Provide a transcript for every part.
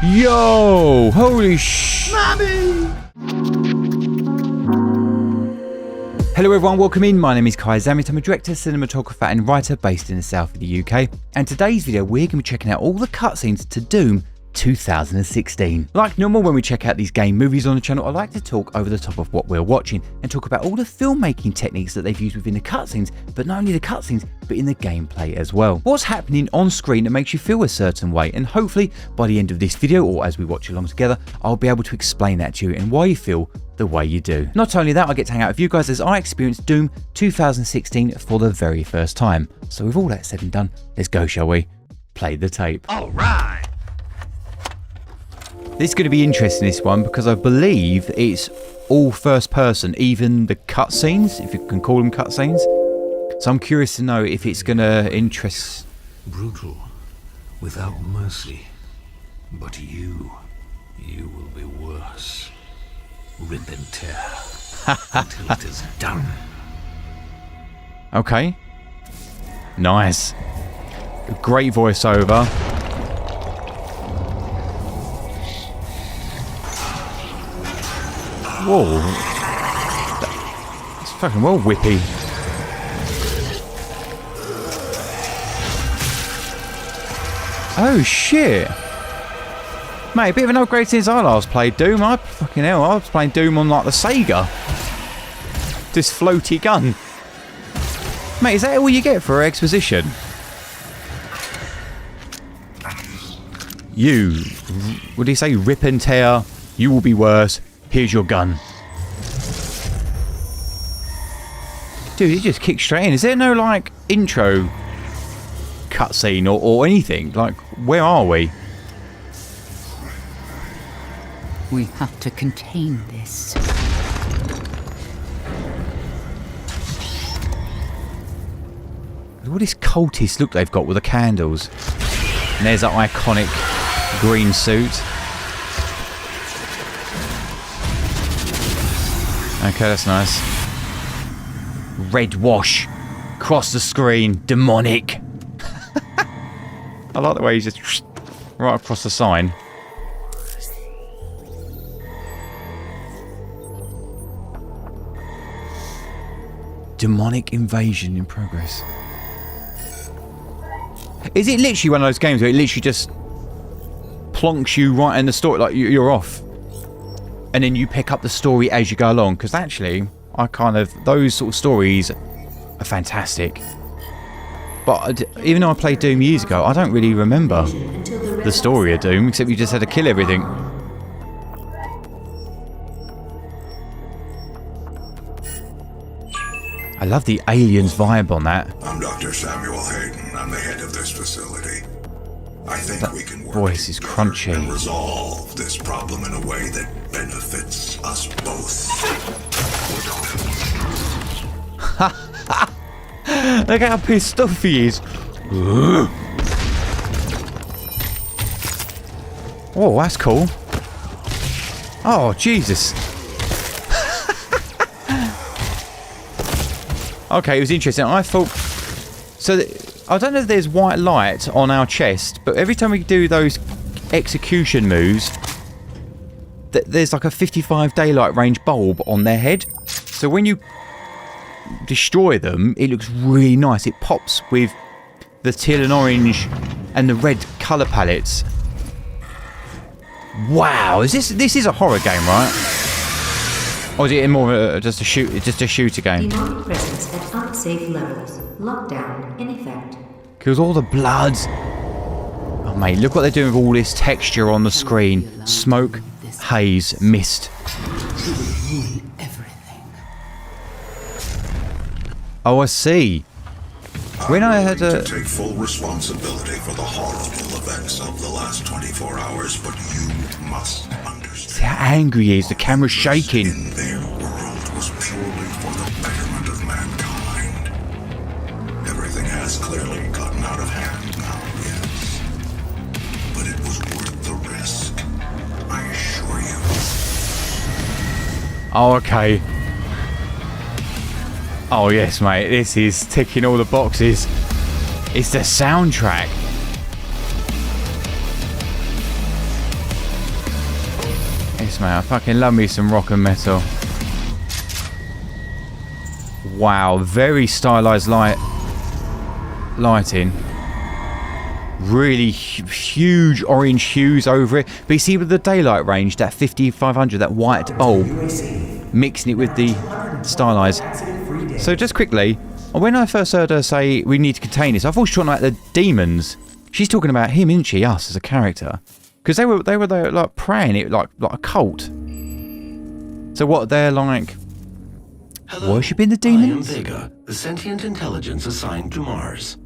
Yo! Holy sh... Mommy! Hello everyone, welcome in. My name is Kai Zammit. I'm a director, cinematographer and writer based in the south of the UK. And today's video we're going to be checking out all the cutscenes to Doom 2016. Like normal, when we check out these game movies on the channel, I like to talk over the top of what we're watching and talk about all the filmmaking techniques that they've used within the cutscenes, but not only the cutscenes, but in the gameplay as well. What's happening on screen that makes you feel a certain way, and hopefully by the end of this video, or as we watch along together, I'll be able to explain that to you and why you feel the way you do. Not only that, I get to hang out with you guys as I experienced Doom 2016 for the very first time. So with all that said and done, let's go, shall we? Play the tape. All right. This is going to be interesting, this one, because I believe it's all first person, even the cutscenes, if you can call them cutscenes. So I'm curious to know if it's going to interest... Brutal, without mercy. But you will be worse. Rip and tear until it is done. Okay. Nice. Great voiceover. Whoa. It's fucking well whippy. Oh shit. Mate, a bit of an upgrade since I last played Doom. Fucking hell, I was playing Doom on like the Sega. This floaty gun. Mate, is that all you get for exposition? You, what do you say? Rip and tear. You will be worse. Here's your gun. Dude, he just kicked straight in. Is there no, like, intro cutscene or anything? Like, where are we? We have to contain this. What this cultist look they've got with the candles. And there's that iconic green suit. Okay, that's nice. Red wash. Across the screen. Demonic. I like the way he's just right across the sign. Demonic invasion in progress. Is it literally one of those games where it literally just plonks you right in the story, like you're off? And then you pick up the story as you go along, because actually those sort of stories are fantastic. But even though I played Doom years ago, I don't really remember the story of Doom, except you just had to kill everything. I love the aliens vibe on that. I'm Dr. Samuel Hayden. I'm the head of this facility. I think we can work voice is crunchy. and resolve this problem in a way that benefits us both. Look how pissed off he is. Oh, that's cool. Oh, Jesus. Okay, it was interesting. I thought... So, I don't know if there's white light on our chest, but every time we do those execution moves, there's like a 55 daylight range bulb on their head. So when you destroy them, it looks really nice. It pops with the teal and orange and the red colour palettes. Wow, this is a horror game, right? Or is it more of just a shooter game? Demonic presence at unsafe levels. Lockdown in effect. Kills all the blood. Oh mate, look what they're doing with all this texture on the screen. Smoke, haze, mist. Oh, I see. When I had to take full responsibility for the horrible events of the last 24 hours, but you must understand. See how angry he is. The camera's shaking. In their world was purely for the betterment of mankind. Everything has clearly gotten out of hand now, yes. But it was worth the risk, I assure you. Oh, okay. Oh yes, mate, this is ticking all the boxes. It's the soundtrack. yes, man. I fucking love me some rock and metal. Wow, very stylized lighting. Really huge orange hues over it. But you see with the daylight range, that 5500, that white bulb, mixing it with the stylized. So just quickly, when I first heard her say we need to contain this, I thought she was talking about the demons. She's talking about him, isn't she? Us as a character, because they were there like praying it like a cult. So what, they're like worshipping the demons? I am Vega, the sentient intelligence assigned to Mars.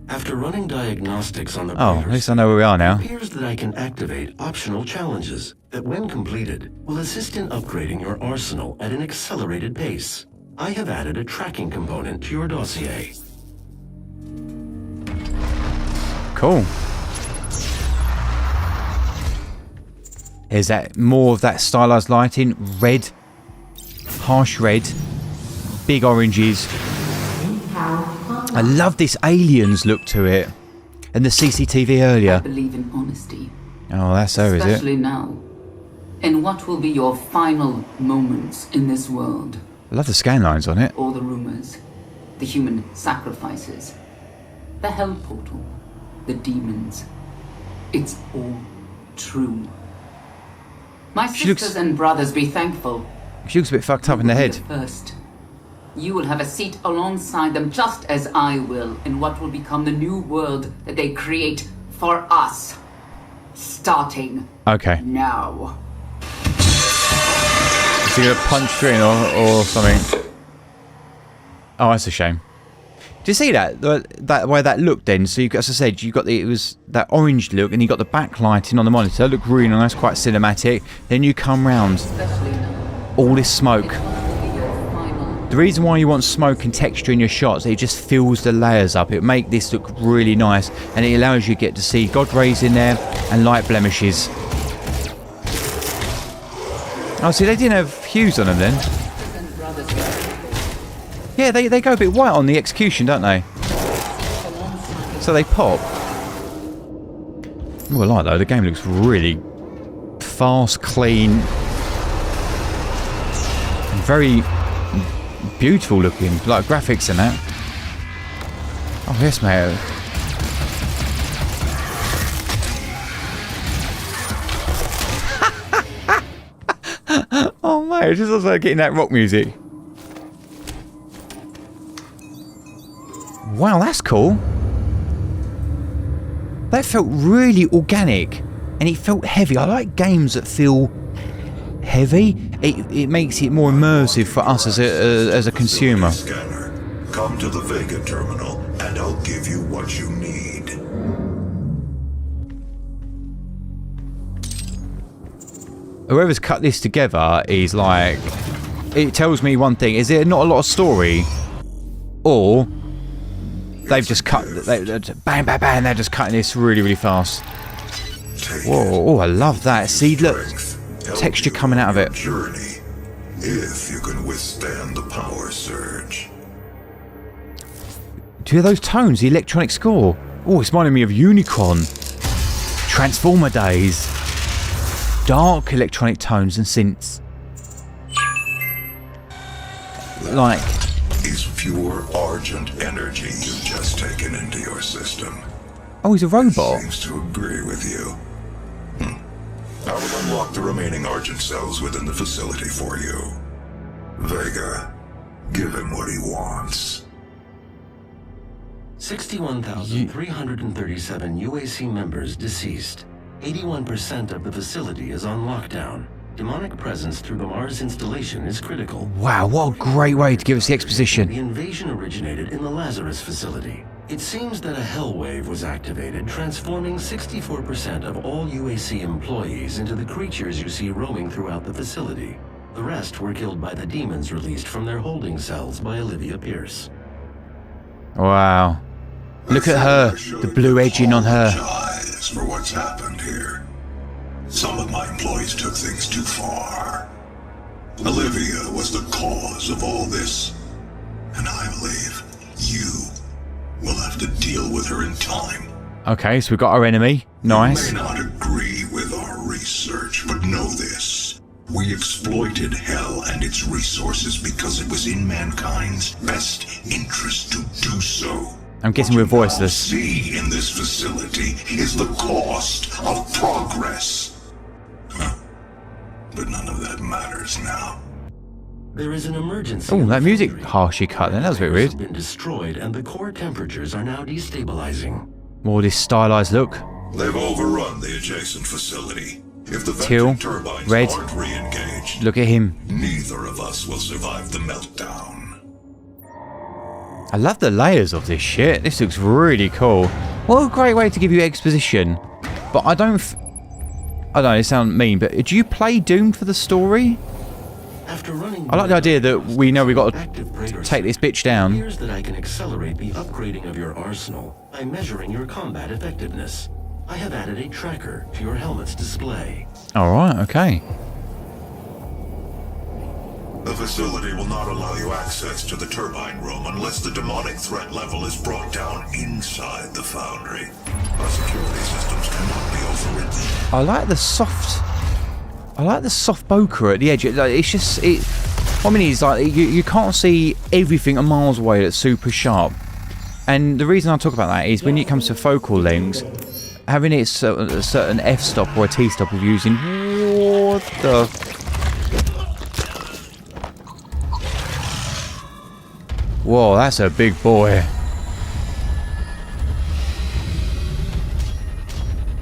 After running diagnostics on the at least I know where we are now. it appears that I can activate optional challenges that, when completed, will assist in upgrading your arsenal at an accelerated pace. I have added a tracking component to your dossier. Cool. Is that more of that stylized lighting? Red, harsh red, big oranges. I love this aliens look to it. And the CCTV I earlier. believe in honesty. Oh, that's her, is it? Especially now. In what will be your final moments in this world. I love the scan lines on it. All the rumors, the human sacrifices, the hell portal, the demons. It's all true. My She looks- sisters and brothers, be thankful. She looks a bit fucked up in the head. First, you will have a seat alongside them, just as I will, in what will become the new world that they create for us. Starting Okay. now. Is he gonna punch through it or something? Oh, that's a shame. Do you see that? That way that looked then? So you, as I said, you got it was that orange look, and you got the backlighting on the monitor. It looked really nice, quite cinematic. Then you come round, Especially now. all this smoke. What will be your final The reason why you want smoke and texture in your shots, it just fills the layers up. It make this look really nice, and it allows you to get to see God rays in there and light blemishes. Oh, see, they didn't have hues on them then. and brothers Yeah, they go a bit white on the execution, don't they? So they pop. Oh, I like though. The game looks really fast, clean, and very beautiful looking, like graphics and that. Oh yes, mate. Oh mate, it just looks like getting that rock music. Wow, that's cool. That felt really organic, and it felt heavy. I like games that feel heavy. It makes it more immersive for us as a consumer. Scanner. Come to the Vega terminal, and I'll give you what you need. Whoever's cut this together is like, it tells me one thing: is there not a lot of story, or they've just cut, bang, bang, bang, they're just cutting this really, really fast. Whoa, oh, I love that. See, look, texture coming out of it. Journey, if you can withstand the power surge. Do you hear those tones? The electronic score. Oh, it's reminding me of Unicorn, Transformer days. Dark electronic tones and synths. Like, Is pure argent energy you've just taken into your system. oh, he's a robot. Seems to agree with you. I will unlock the remaining argent cells within the facility for you. Vega, give him what he wants. 61,337 UAC members deceased. 81% of the facility is on lockdown. Demonic presence through the Mars installation is critical. Wow, what a great way to give us the exposition. The invasion originated in the Lazarus facility. It seems that a hell wave was activated, transforming 64% of all UAC employees into the creatures you see roaming throughout the facility. The rest were killed by the demons released from their holding cells by Olivia Pierce. Wow. Look at her, the blue edging on her. Apologize for what's happened here. Some of my employees took things too far. Olivia was the cause of all this, and I believe you will have to deal with her in time. Okay, so we've got our enemy. Nice. You may not agree with our research, but know this. We exploited Hell and its resources because it was in mankind's best interest to do so. I'm guessing we're What you now voiceless. see in this facility is the cost of progress. Huh. But none of that matters now. There is an emergency. Oh, that music harshly cut then. That was a bit weird. Been destroyed, and the core temperatures are now destabilizing. More this stylized look. They've overrun the adjacent facility. If the Teal, venting turbines red. aren't re-engaged, Look at him. neither of us will survive the meltdown. I love the layers of this shit. This looks really cool. What a great way to give you exposition. But I don't know, it sounds mean, but do you play Doom for the story? After running, I like the idea that we know we've got to active Praetor take this bitch it down. appears that I can accelerate the upgrading of your arsenal by measuring your combat effectiveness. I have added a tracker to your helmet's display. Alright, okay. The facility will not allow you access to the turbine room unless the demonic threat level is brought down inside the foundry. Our security systems cannot be overridden. I like the soft bokeh at the edge. It's just, what I mean is, like, you can't see everything a miles away that's super sharp. And the reason I talk about that is when it comes to focal lengths, having it a certain f-stop or a t-stop of using, what the... Whoa, that's a big boy.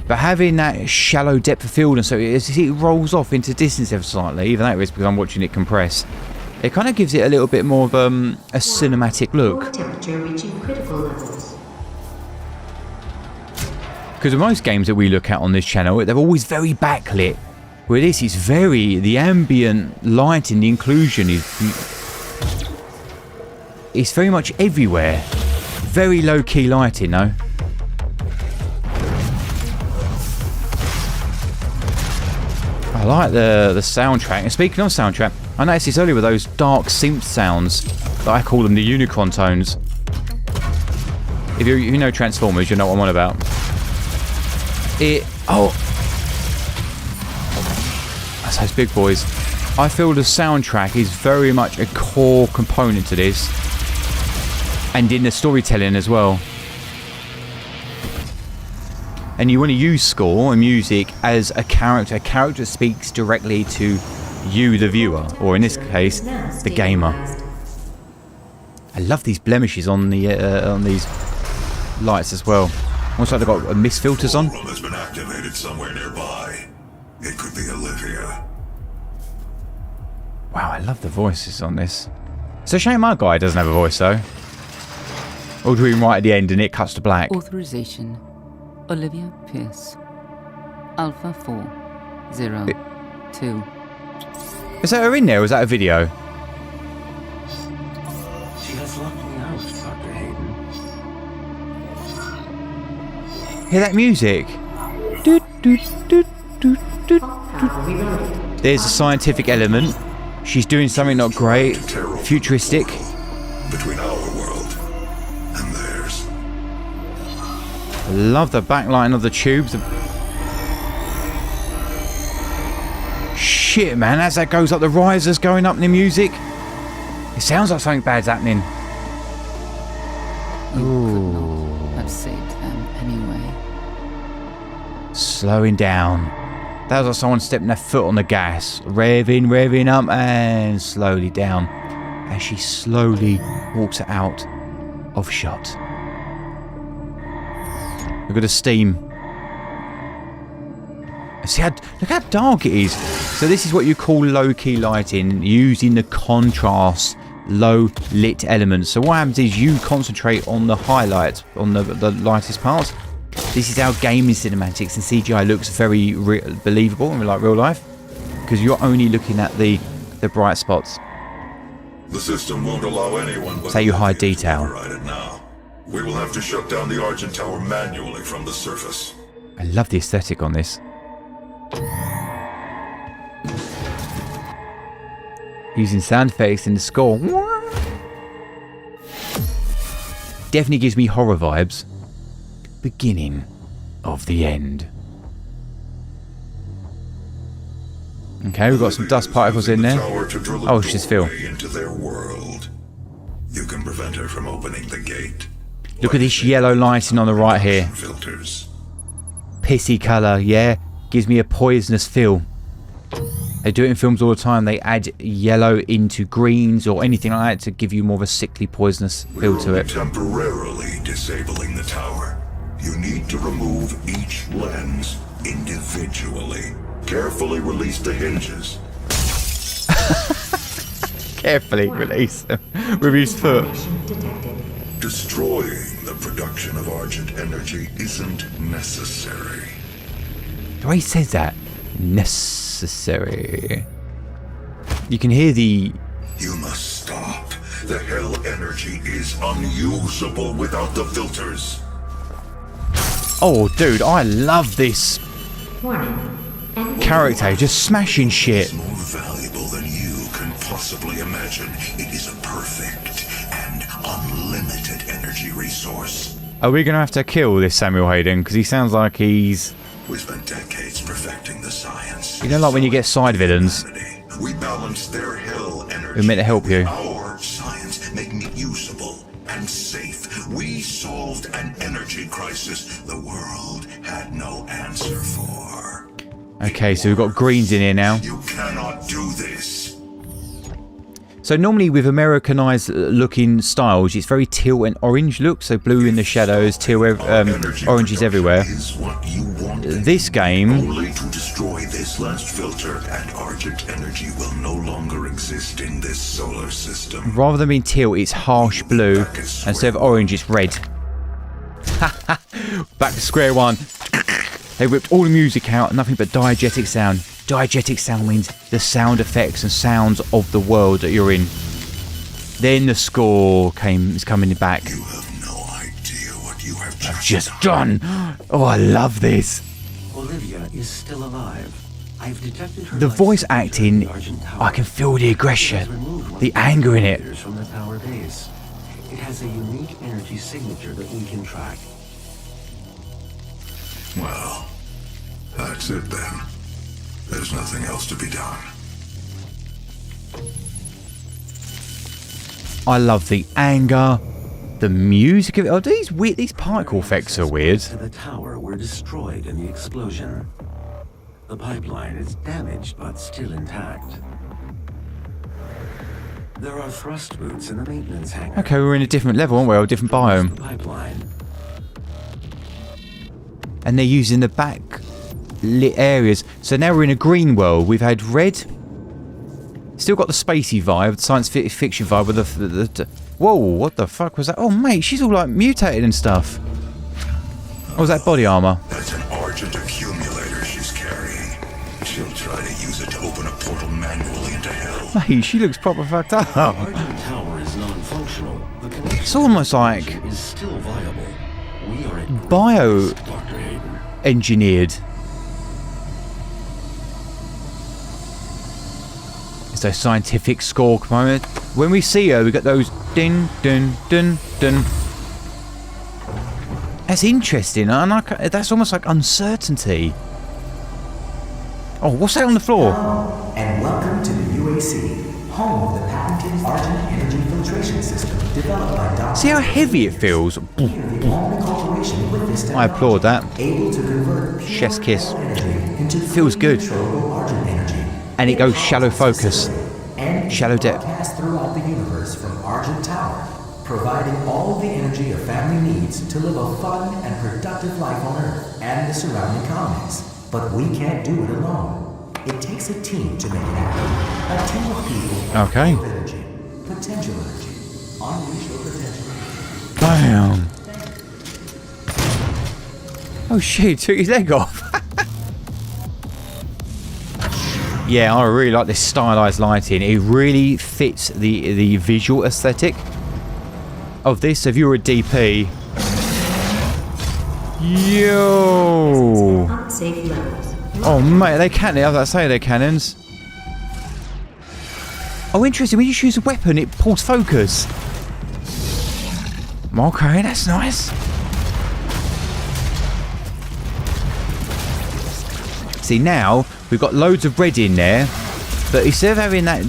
But having that shallow depth of field, and so it rolls off into distance ever slightly, even though it's because I'm watching it compress, it kind of gives it a little bit more of a cinematic look. Core temperature reaching critical levels. Because most games that we look at on this channel, they're always very backlit. Where this is the ambient lighting, the inclusion is it's very much everywhere. Very low-key lighting, though. I like the soundtrack. And speaking of soundtrack, I noticed this earlier with those dark synth sounds that I call them the Unicorn tones. If you know Transformers, you know what I'm on about. That's those big boys. I feel the soundtrack is very much a core component to this. And in the storytelling as well. And you want to use score and music as a character. A character speaks directly to you, the viewer, or in this case, the gamer. I love these blemishes on these lights as well. Almost like they've got mist filters on. Room has been activated somewhere nearby. It could be Olivia. Wow, I love the voices on this. It's a shame my guy doesn't have a voice though. Or do we right at the end and it cuts to black? Authorization. Olivia Pierce. Alpha 402. Is that her in there or is that a video? She has locked me out, Dr. Hayden. Hear that music? Doot, doot, doot, doot, doot. Power reloaded. There's a scientific element. She's doing something not great. Futuristic. Between our world and theirs. I love the backlighting of the tubes. Shit, man, as that goes up, the risers going up in the music. It sounds like something bad's happening. You could not have saved them anyway. Slowing down. That was like someone stepping their foot on the gas. Revving up and slowly down. As she slowly walks out of shot. Look at the steam. See look how dark it is. So this is what you call low-key lighting, using the contrast, low-lit elements. So what happens is you concentrate on the highlights, on the lightest parts. This is how gaming cinematics and CGI looks very believable in like real life, because you're only looking at the bright spots. The system won't allow anyone but Say you hide Olivia to detail. override it now. We will have to shut down the Argent Tower manually from the surface. I love the aesthetic on this. Using sound effects in the score. Definitely gives me horror vibes. Beginning of the end. Okay, we've got some dust particles in there. Oh, it's just Phil. Into their world. You can prevent her from opening the gate. Look at this yellow lighting on the right here. Filters. Pissy colour, yeah. Gives me a poisonous feel. They do it in films all the time. They add yellow into greens or anything like that to give you more of a sickly, poisonous feel to it. Temporarily disabling the tower. You need to remove each lens individually. Carefully release the hinges. Carefully release them with his foot. Destroying the production of Argent energy isn't necessary. The way he says that, necessary. You can hear the... You must stop. The hell energy is unusable without the filters. Oh, dude, I love this Warning. character, just smashing shit. It's more valuable than you can possibly imagine. It is a perfect and unlimited energy resource. Are we going to have to kill this Samuel Hayden? Because he sounds like he's... We spent decades perfecting the science. You know, like when you get side villains. We balanced their hell energy. Who meant to help you. Our science making it usable and safe. We solved an energy crisis the world had no answer for. Okay, so we've got greens in here now. You cannot do this. So normally with Americanized looking styles, it's very teal and orange look. So blue in the shadows, teal, oranges everywhere. Is what you want. This game... Only to destroy this last filter, and Argent energy will no longer exist in this solar system. Rather than being teal, it's harsh blue. Instead of orange, it's red. Back to square one. They ripped all the music out, nothing but diegetic sound. Diegetic sound means the sound effects and sounds of the world that you're in. Then the score is coming back. You have no idea what you have Just done. Oh, I love this. Olivia is still alive. I've detected her The life voice signature acting, in the Argent Tower. I can feel the It has aggression, removed one the of the anger in it. generators from the tower base. It has a unique energy signature that we can track. Well, that's it then. There's nothing else to be done. I love the anger, the music of it. Oh, these particle effects are weird. To the tower were destroyed in the explosion. The pipeline is damaged but still intact. There are thrust boots in the maintenance hangar. Okay, we're in a different level, aren't we? Or a different biome. The pipeline. And they're using the back lit areas. So now we're in a green world. We've had red. Still got the spacey vibe, the science fiction vibe with the whoa, what the fuck was that? Oh, mate, she's all like mutated and stuff. What was that body armor? That's an Argent accumulator she's carrying. She'll try to use it to open a portal manually into hell. Mate, she looks proper fucked up. The Argent Tower is non-functional. The connection It's almost like is still viable. We are at bio Dr. Hayden. engineered. It's those scientific score component. When we see her, we got those din dun dun dun. That's interesting, and that's almost like uncertainty. Oh, what's that on the floor? And welcome to the UAC, home of the patented Argent energy filtration system developed by Dr. See how heavy it feels? We are the only corporation with this I applaud that. able to convert Chef's kiss. energy into Feels good. controllable Argent energy. And it goes shallow focus. And Shallow depth. broadcast throughout the universe from Argent Tower, providing all the energy a family needs to live a fun and productive life on Earth and the surrounding colonies. But we can't do it alone. It takes a team to make it happen. A team of people Okay. full of energy, potential energy, unleash your potential. Bam. Oh shit, he took his leg off. Yeah, I really like this stylized lighting. It really fits the visual aesthetic of this. If you were a DP, yo. Unsafe levels. Oh mate, they can. I was about to say they're cannons. Oh, interesting. When you choose a weapon, it pulls focus. Okay, that's nice. see now we've got loads of red in there, but instead of having that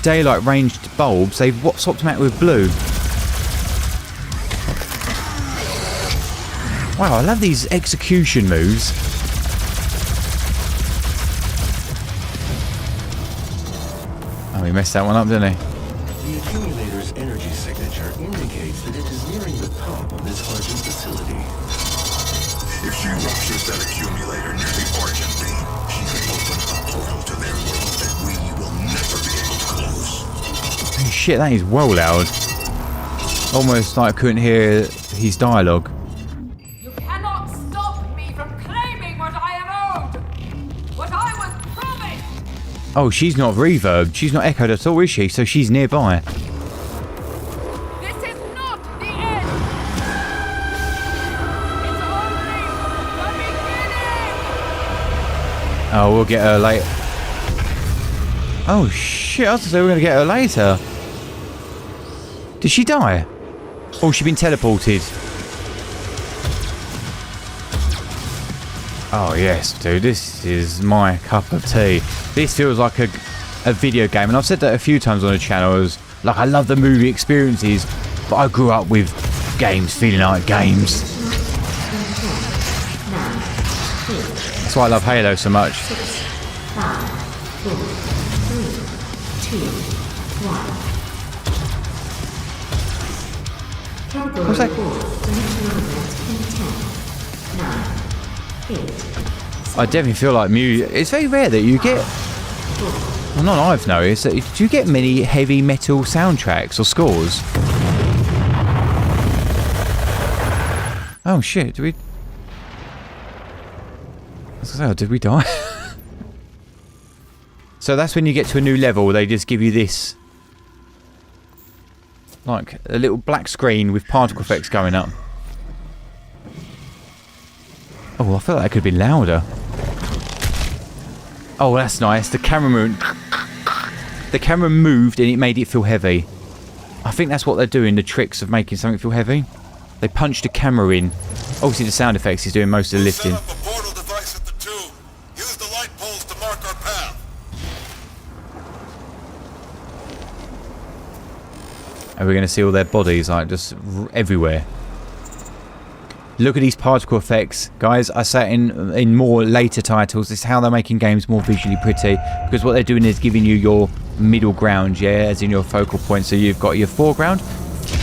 daylight ranged bulbs, they've swapped them out with blue. Wow, I love these execution moves. Oh, he messed that one up, didn't he? The accumulator's energy signature indicates that it is nearing the top of this Argent facility. If she ruptures that accumulator near the Argent beam, she can open a portal to their world that we will never be able to close. Holy shit, that is well loud. Almost like I couldn't hear his dialogue. You cannot stop me from claiming what I am owed! What I was promised! Oh, she's not reverbed. She's not echoed at all, is she? So she's nearby. This is not the end! It's only the beginning! Oh, we'll get her later. Oh shit, I was gonna say we're gonna get her later. Did she die? Oh, she's been teleported. Oh yes, dude, this is my cup of tea. This feels like a video game, and I've said that a few times on the channel. Like, I love the movie experiences, but I grew up with games feeling like games. That's why I love Halo so much. 5, 4, 3, 2, 1. Category What's that? 4, dimensional event in 10, 9, 8, I definitely feel like music. It's very rare that you get. Well, not I've noticed. Do you get many heavy metal soundtracks or scores? Oh shit! Did we? I was gonna say, did we die? So that's when you get to a new level. They just give you this, like a little black screen with particle effects going up. Oh, I feel like that could be louder. Oh, that's nice. The camera moved. The camera moved and it made it feel heavy. I think that's what they're doing, the tricks of making something feel heavy. They punched the camera in. Obviously the sound effects is doing most of the lifting. Set up a portal device at the tube. Use the light poles to mark our path. And we're going to see all their bodies, like, just everywhere. Look at these particle effects. Guys, I say it in more later titles. This is how they're making games more visually pretty. Because what they're doing is giving you your middle ground, yeah, as in your focal point. So you've got your foreground,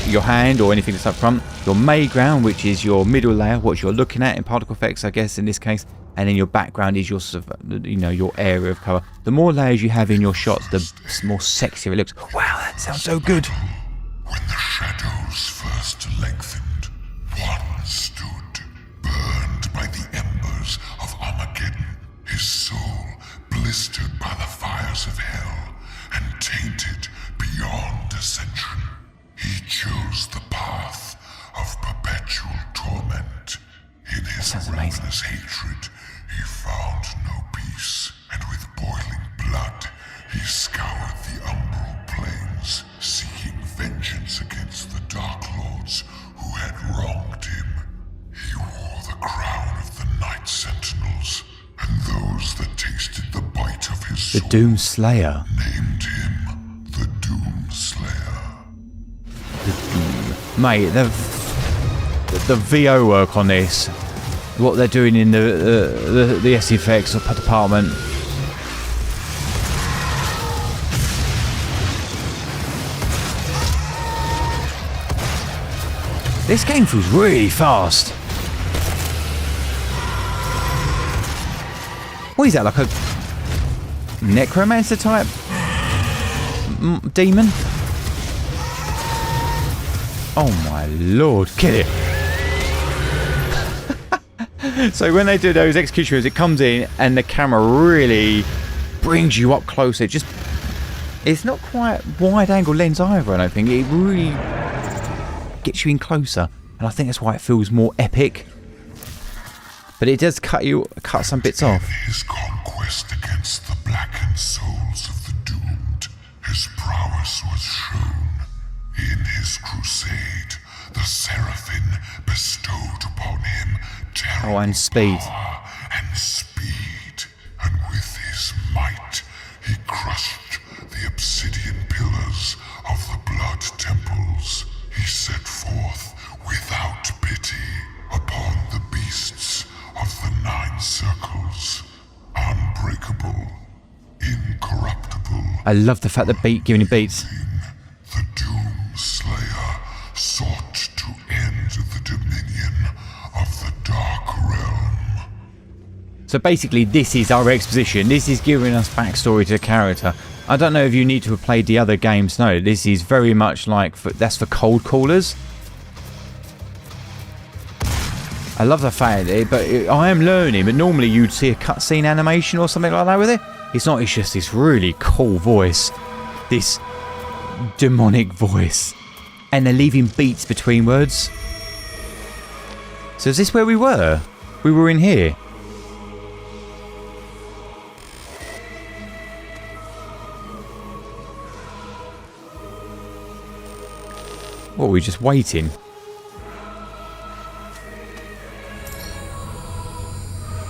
your hand or anything that's up front. Your mayground, which is your middle layer, what you're looking at in particle effects, I guess, in this case. And then your background is your, you know, your area of cover. The more layers you have in your shots, the more sexier it looks. Wow, that sounds so good. When the shadows first lengthened, one stood, burned by the embers of Armageddon, his soul blistered by the fires of hell, and tainted beyond ascension. He chose the path of perpetual torment. In his sounds amazing. ravenous hatred, he found no peace, and with boiling blood, he scoured the umbral plains, seeking vengeance against the Dark Lords who had wronged him. He wore the crown of the Night Sentinels, and those that tasted the bite of his The sword Doom Slayer. named him the Doom Slayer. Mate, the VO work on this, what they're doing in the SFX department. This game feels really fast. What is that, like a necromancer type demon? Oh my lord, kill it. So when they do those execution moves, it comes in and the camera really brings you up close. It's not quite wide angle lens either, I don't think. It really gets you in closer, and I think that's why it feels more epic. But it does cut some bits off. In his conquest against the blackened souls of the doomed, his prowess was shown. In his crusade, the Seraphim bestowed upon him terrible Oh, and speed. power and speed, and He crushed the obsidian pillars of the blood temples. He set forth without pity upon the beasts of the 9 circles. Unbreakable, incorruptible. I love the fact that giving him beats. The Doom Slayer sought to end the dominion of the Dark Realm. So basically this is our exposition. This is giving us backstory to the character. I don't know if you need to have played the other games. No, this is very much like, that's for cold callers. I love the fact that I am learning, but normally you'd see a cutscene animation or something like that with it. It's not, it's just this really cool voice. This demonic voice. And they're leaving beats between words. So is this where we were? We were in here. What, are we just waiting?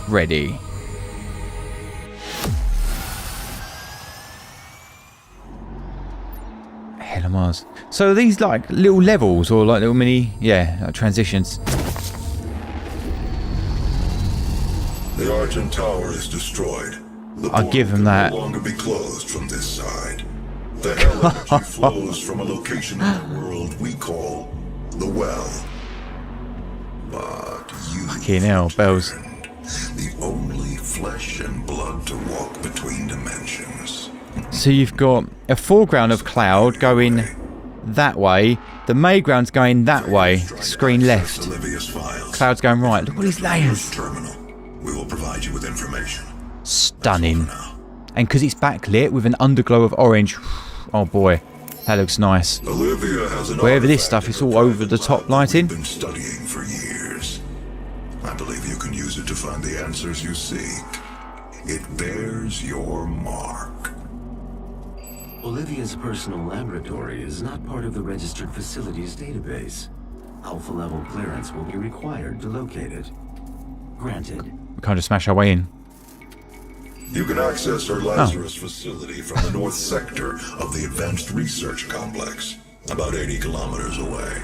Ready. Hell of Mars. So are these like little levels or like little mini, like transitions? The Argent Tower is destroyed. The I'll give him that. Will no longer be closed from this side. The hell energy flows from a location in the world we call the Well. But you, Fucking hell, bells. the only flesh and blood to walk between dimensions. So you've got a foreground of cloud going that way. The mayground's going that way. Screen left. Cloud's going right. Look at these layers. Terminal. We will provide you with information. Stunning. And because it's backlit with an underglow of orange. Oh boy, that looks nice. Olivia has an Wherever this stuff is all over the top lighting. Been studying for years. I believe you can use it to find the answers you seek. It bears your mark. Olivia's personal laboratory is not part of the registered facilities database. Alpha level clearance will be required to locate it. Granted. We can't just smash our way in. You can access her Lazarus facility from the north sector of the Advanced Research Complex, about 80 kilometers away.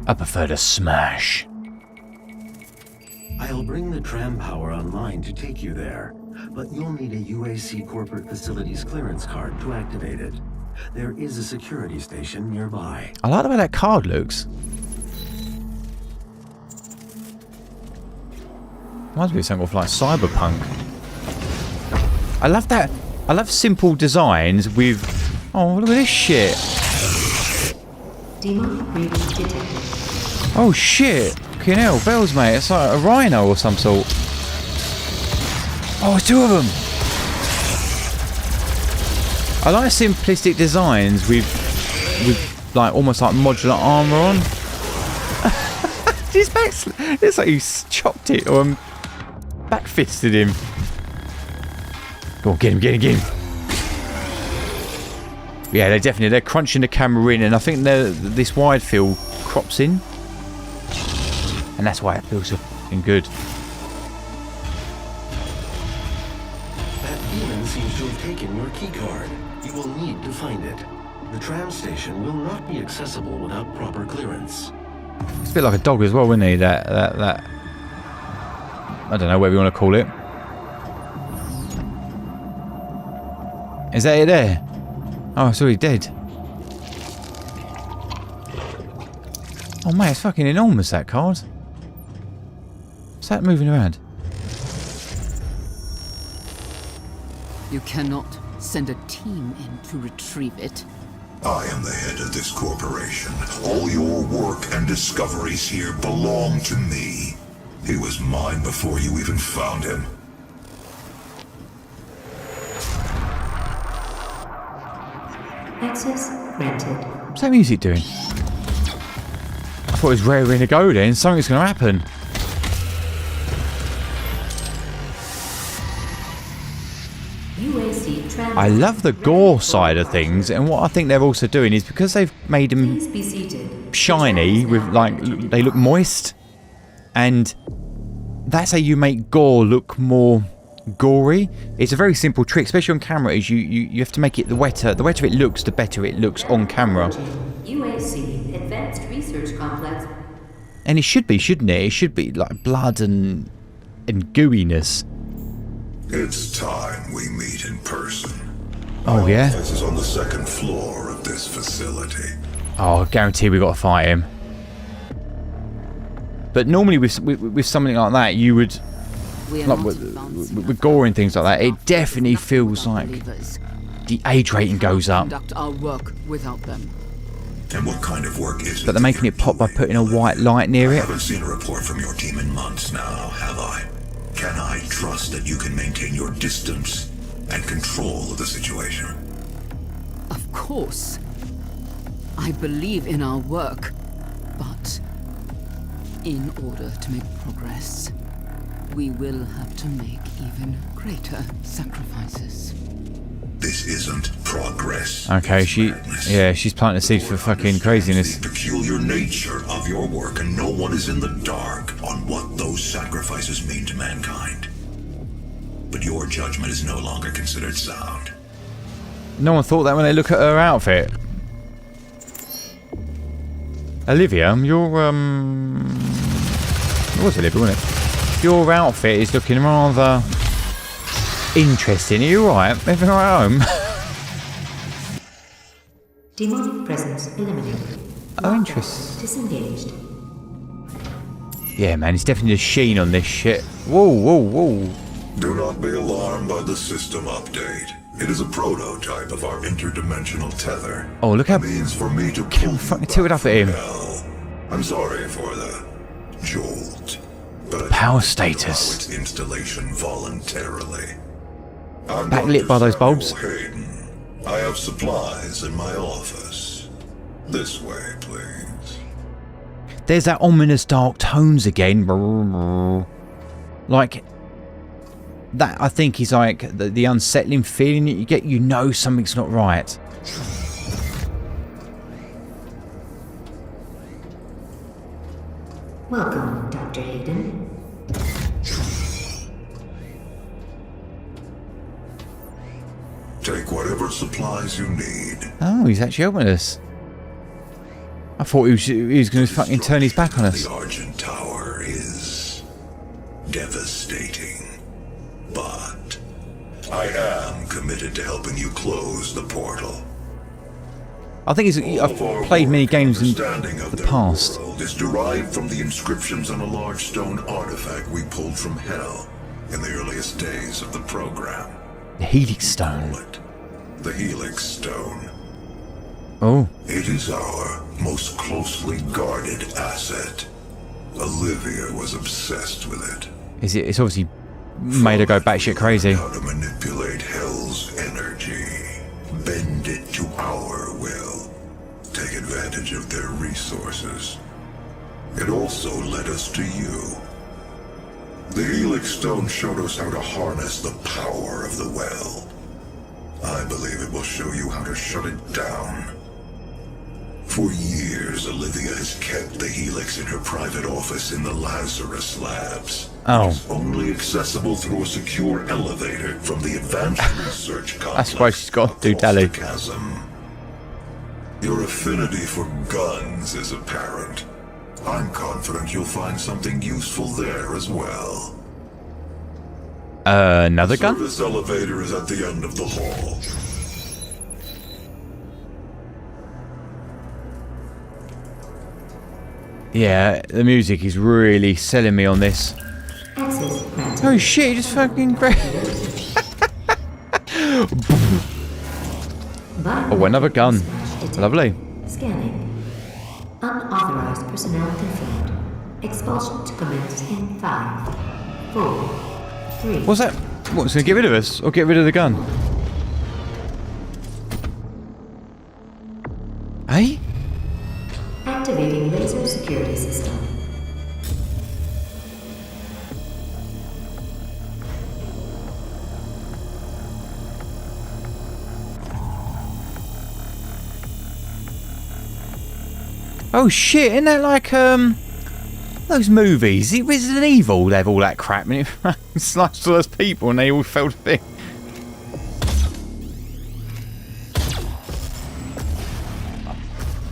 I prefer to smash. I'll bring the tram power online to take you there, but you'll need a UAC corporate facilities clearance card to activate it. There is a security station nearby. I like the way that card looks. Reminds me of something like Cyberpunk. I love that. I love simple designs with... Oh, look at this shit. Demonic breathing detected. Oh shit. Fucking hell, bells, mate. It's like a rhino or some sort. Oh, it's 2 of them. I like simplistic designs with like almost like modular armor on. His back, it's like he's chopped it or back fisted him. Go on, get him, get him, get him. Yeah, they're crunching the camera in, and I think this wide field crops in, and that's why it feels so fucking good. That demon seems to have taken your keycard. You will need to find it. The tram station will not be accessible without proper clearance. It's a bit like a dog as well, isn't he? That I don't know whatever you want to call it. Is that it there? Oh, it's already dead. Oh mate, it's fucking enormous, that card. What's that moving around? You cannot send a team in to retrieve it. I am the head of this corporation. All your work and discoveries here belong to me. He was mine before you even found him. Access granted. What's that music doing? I thought it was raring to go then. Something's going to happen. UAC tram. I love the gore side of things, and what I think they're also doing is because they've made them Please be seated. shiny with like they look moist, and that's how you make gore look more gory. It's a very simple trick, especially on camera. Is you have to make it the wetter it looks, the better it looks on camera. UAC Advanced Research Complex. And it should be, shouldn't it? It should be like blood and gooiness. It's time we meet in person. Oh yeah. This is on the second floor of this facility. Oh, I guarantee we got to fight him. But normally with something like that, you would, like with gore and things like that, it definitely feels like the age rating goes up. Conduct our work without them. And what kind of work is it? But they're making it pop by putting a white light near I it. haven't seen a report from your team in months now, have I? Can I trust that you can maintain your distance and control of the situation? Of course. I believe in our work, but in order to make progress, we will have to make even greater sacrifices. This isn't progress. Okay, it's madness. she's planting a seed for fucking craziness. The peculiar nature of your work, and no one is in the dark on what those sacrifices mean to mankind. But your judgment is no longer considered sound. No one thought that when they look at her outfit. Olivia, your it was Olivia, wasn't it? Your outfit is looking rather interesting. Are you alright? Everything alright at home? Demonic presence eliminated. Oh, interesting. Disengaged. Yeah, man, it's definitely a sheen on this shit. Whoa, whoa, whoa. Do not be alarmed by the system update. It is a prototype of our interdimensional tether. Oh, look how means for me to pull fucking tilted up at him. hell. I'm sorry for the jolt, but Power I status. its installation voluntarily. I'm Backlit by those bulbs. Hayden. I have supplies in my office. This way, please. There's that ominous dark tones again. Like that, I think is like the unsettling feeling that you get. You know something's not right. Welcome, Dr. Hayden. Take whatever supplies you need. Oh, he's actually helping us. I thought he was going to fucking turn his back on us. The Argent Tower is devastating, but I am committed to helping you close the portal. I think I've played many games in the past. World is derived from the inscriptions on a large stone artifact we pulled from Hell in the earliest days of the program. The Helix Stone. The Helix Stone. Oh. It is our most closely guarded asset. Olivia was obsessed with it. It's obviously made her go batshit crazy. How to manipulate Hell's energy, bend it to our will, take advantage of their resources. It also led us to you. The Helix Stone showed us how to harness the power of the well. I believe it will show you how to shut it down. For years, Olivia has kept the Helix in her private office in the Lazarus Labs. Oh. It's only accessible through a secure elevator from the Advanced Research Complex. That's why she's got to do Dally. Chasm. Your affinity for guns is apparent. I'm confident you'll find something useful there as well. Another gun? Service elevator is at the end of the hall. Yeah, the music is really selling me on this. Oh shit, he just fucking grabbed. Oh, another gun. Lovely. Scanning. Unauthorized personnel confirmed. Expulsion to commence in 5, 4, 3. What's that? What's going to get rid of us? Or get rid of the gun? Hey? Activating laser security system. Oh shit, isn't that like those movies? Resident Evil, they have all that crap in it. sliced all those people and they all fell to thing.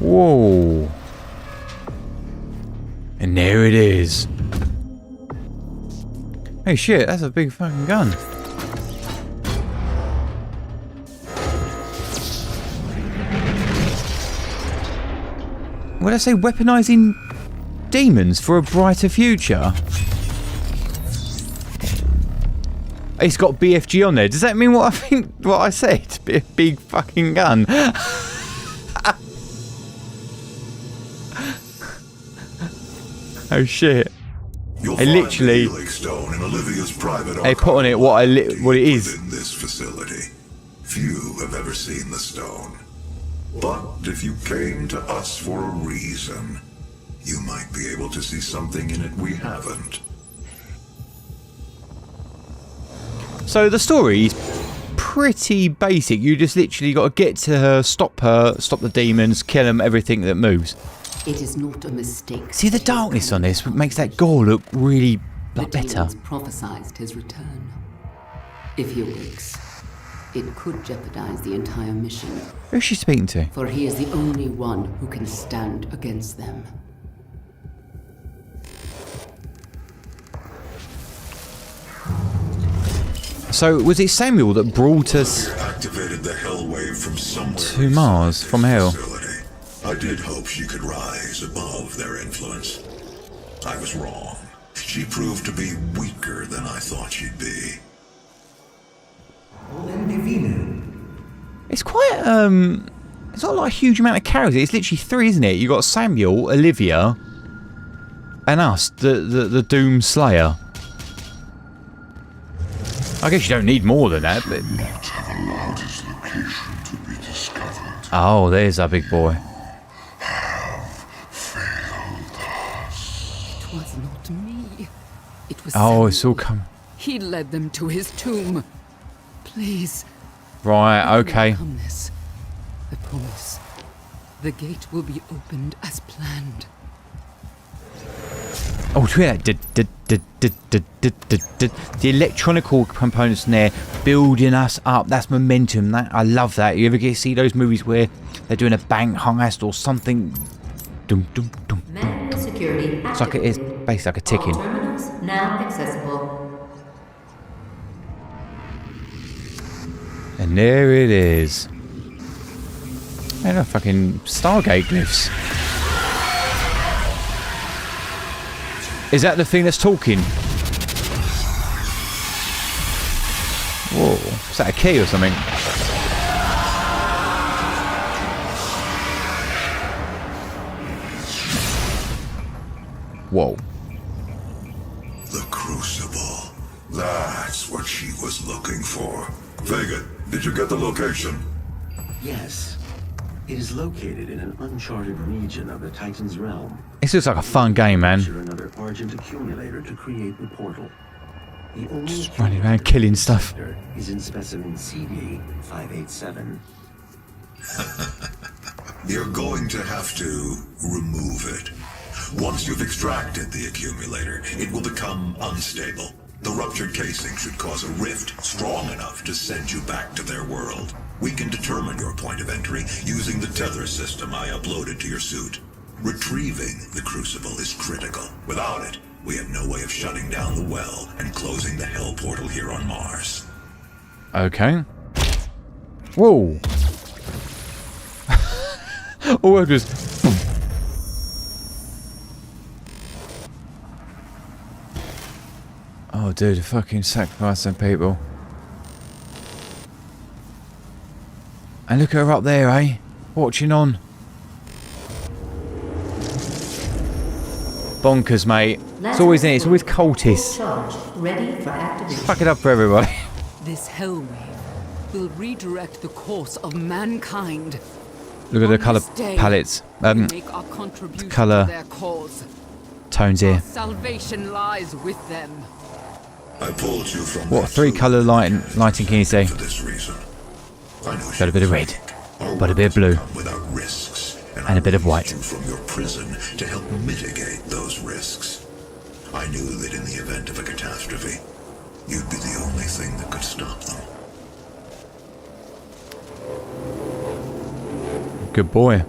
Whoa. And there it is. Hey shit, that's a big fucking gun. What did I say? Weaponizing demons for a brighter future? It's got BFG on there. Does that mean what I think? What I said? Be a big fucking gun. Oh shit! I literally. They put on it what it is. In this facility, few have ever seen the stone. But if you came to us for a reason, you might be able to see something in it we haven't. So the story is pretty basic. You just literally got to get to her, stop the demons, kill them, everything that moves. It is not a mistake. See the darkness on this makes that gore look really better. The demons prophesied his return. If he awakes, it could jeopardize the entire mission. Who's she speaking to? For he is the only one who can stand against them. So was it Samuel that brought us Activated the hell wave from somewhere to Mars from hell? facility. I did hope she could rise above their influence. I was wrong. She proved to be weaker than I thought she'd be. It's quite it's not like a huge amount of characters. It's literally 3, isn't it? You got Samuel, Olivia, and us, the Doom Slayer. I guess you don't need more than that, but Not have allowed his location to be discovered. oh, there's our big boy. It was not me. It was Oh, it's all Samuel. come. He led them to his tomb. Please. Right, okay. Overcome this. I promise. The gate will be opened as planned. Oh, do you hear that? The electronical components in there building us up. That's momentum. That I love that. You ever get to see those movies where they're doing a bank heist or something? Dum, dum, dum, dum. Manual security It's like it's basically like a ticking. All terminals now accessible. And there it is. And a fucking Stargate glyphs. Is that the thing that's talking? Whoa, is that a key or something? Whoa. The Crucible. That's what she was looking for. Vega, did you get the location? Yes. It is located in an uncharted region of the Titan's realm. This looks like a fun game, man. Capture another Argent accumulator to create the portal. The only Just running around killing stuff. is in specimen CD 587. You're going to have to remove it. Once you've extracted the accumulator, it will become unstable. The ruptured casing should cause a rift strong enough to send you back to their world. We can determine your point of entry using the tether system I uploaded to your suit. Retrieving the Crucible is critical. Without it, we have no way of shutting down the well and closing the Hell portal here on Mars. Okay. Whoa. All I just. Oh, dude, fucking sacrificing people. And look at her up there, eh? Watching on. Bonkers, mate. It's always in it. It's always cultists. Charged, ready for activation. Fuck it up for everybody. This hell wave will redirect the course of mankind. Look at the On colour this day, palettes. we make our contribution colour to their cause. Tones Our here. salvation lies with them. I pulled you from What that 3 suit colour lighting can you see? for this reason. I knew Got a bit of red, but a bit of blue, without risks, and a bit of white. you from your prison to help mitigate those risks. I knew that in the event of a catastrophe, you'd be the only thing that could stop them. Good boy.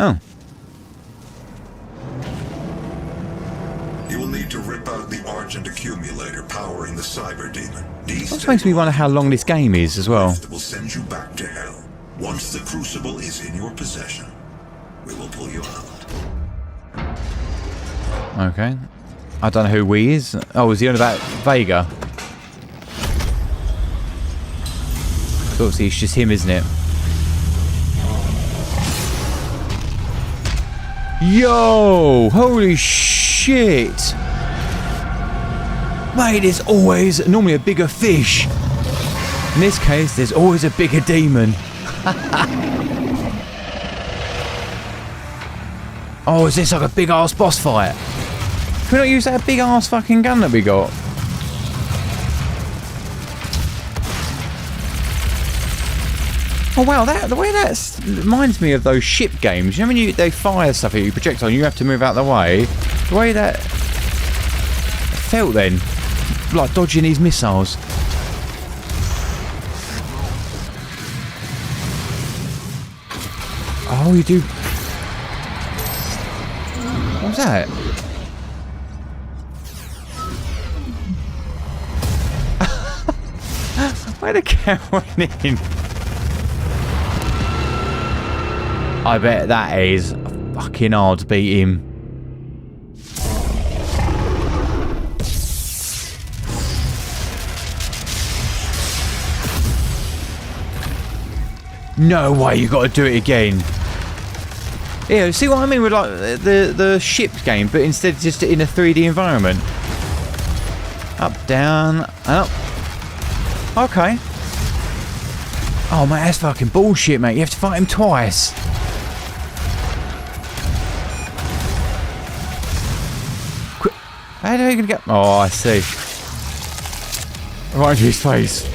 Oh. You will need to rip out the Argent accumulator powering the cyber demon. That makes me wonder how long this game is as well. That will send you back to hell. Once the crucible is in your possession, we will pull you out. Okay. I don't know who we is. Oh, is he on about Vega? So obviously it's just him, isn't it? Yo! Holy shit! Mate, there's always normally a bigger fish. In this case, there's always a bigger demon. Oh, is this like a big ass boss fight? Can we not use that big ass fucking gun that we got? Oh wow, the way that reminds me of those ship games. You know when they fire stuff at you, projectile, you have to move out the way. The way that felt then, like dodging these missiles. Oh, you do. What was that? Where the camera went in? I bet that is fucking hard to beat him. No way, you got to do it again. Yeah, see what I mean with like the ship game, but instead just in a 3D environment. Up, down, up. Okay. Oh mate, that's fucking bullshit, mate. You have to fight him twice. How are you gonna get? Oh, I see. Right into his face.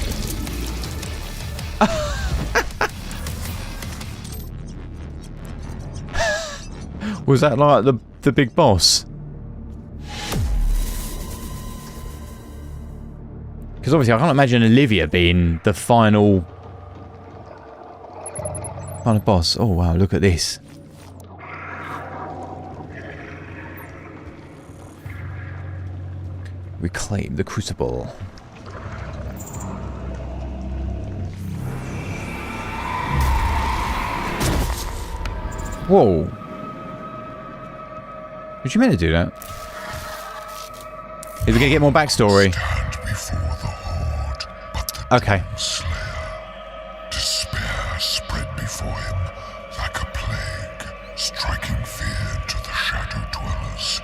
Was that like the big boss? Because obviously I can't imagine Olivia being the final boss. Oh wow, look at this. Reclaim the crucible. Whoa. Did you mean to do that? Is we gonna get more backstory? Okay. Despair spread before him like a plague, striking fear into the shadow dwellers,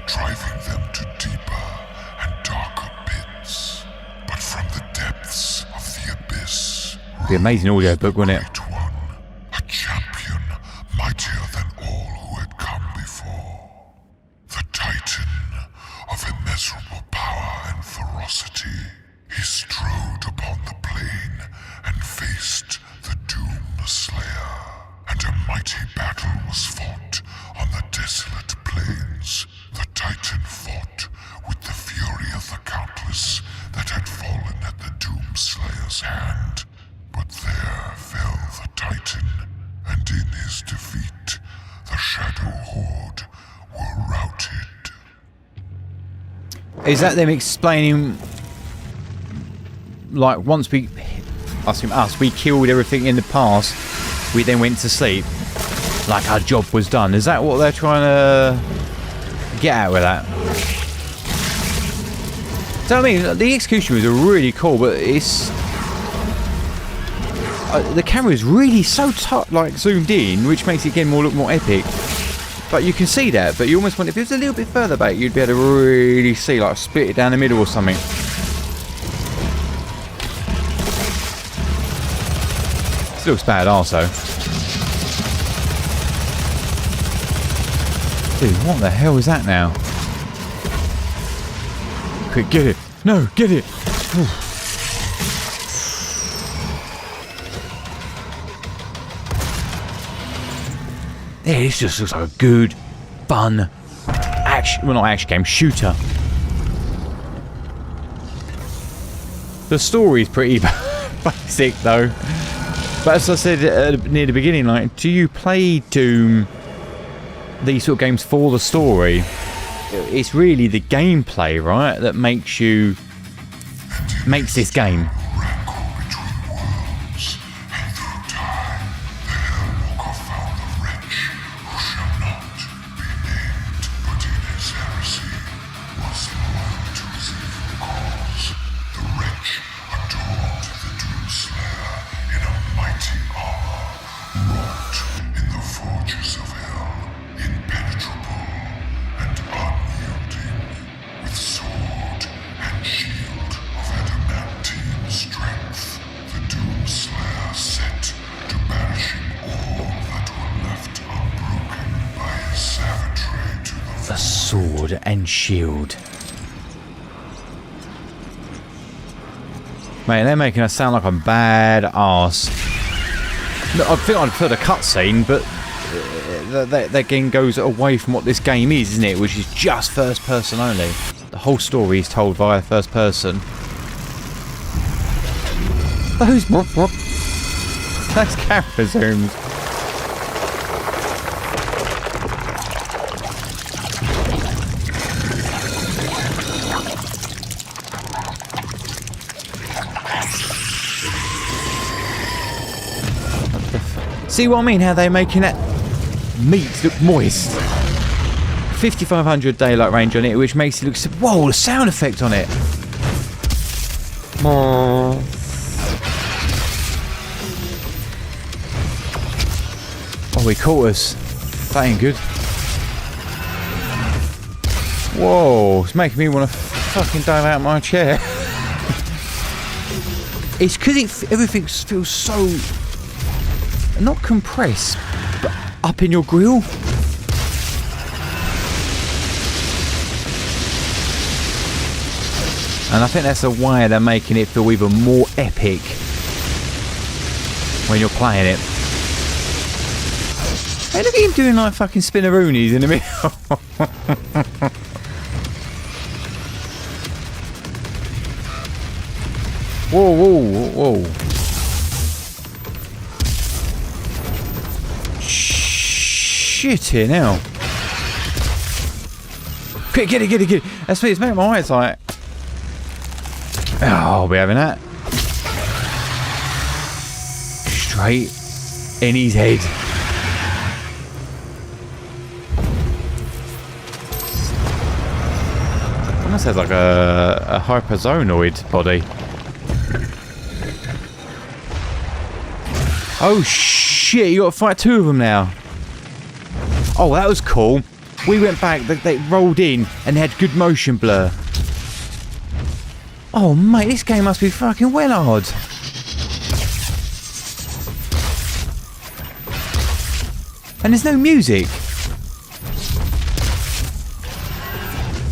driving them to deeper and darker pits. But from the depths of the abyss, Be an amazing audio book, wouldn't it? a champion mightier than all who had come before. The Titan of immeasurable power and ferocity. He strode upon the plain and faced the Doom Slayer. And a mighty battle was fought on the desolate plains. The Titan fought with the fury of the countless that had fallen at the Doom Slayer's hand. But there fell the Titan, and in his defeat, the Shadow Horde were routed. Is that them explaining, like, once we killed everything in the past, we then went to sleep, like our job was done? Is that what they're trying to get at with that? So I mean, the execution was really cool, but it's the camera is really so like zoomed in, which makes it again look more epic. But you can see that, but you almost want, if it was a little bit further back, you'd be able to really see, like, split it down the middle or something. This looks bad also. Dude, what the hell is that now? Quick, get it! No, get it! Ooh. Yeah, this just looks like a good, fun, action, well, not action game, shooter. The story's pretty basic though. But as I said near the beginning, like, do you play Doom, these sort of games, for the story? It's really the gameplay, right, that makes this game. Sword and shield. Mate, they're making us sound like a bad ass. I think I'd prefer the cutscene, but that game goes away from what this game is, isn't it? Which is just first person only. The whole story is told via first person. Those camera zooms. See what I mean? How they're making that meat look moist. 5500 daylight range on it, which makes it look... Whoa, the sound effect on it. Oh, he caught us. That ain't good. Whoa, it's making me want to fucking dive out of my chair. It's because everything feels so... not compressed, but up in your grill. And I think that's the way they're making it feel even more epic when you're playing it. Hey, look at him doing like fucking spinneroonies in the middle. Whoa, whoa, whoa. Shit here now. Quick, get it. That's what it's making my eyes like. Oh, I'll be having that. Straight in his head. Almost has like a hyperzonoid body. Oh shit, you got to fight two of them now. Oh, that was cool. We went back, they rolled in and had good motion blur. Oh mate, this game must be fucking well hard. And there's no music.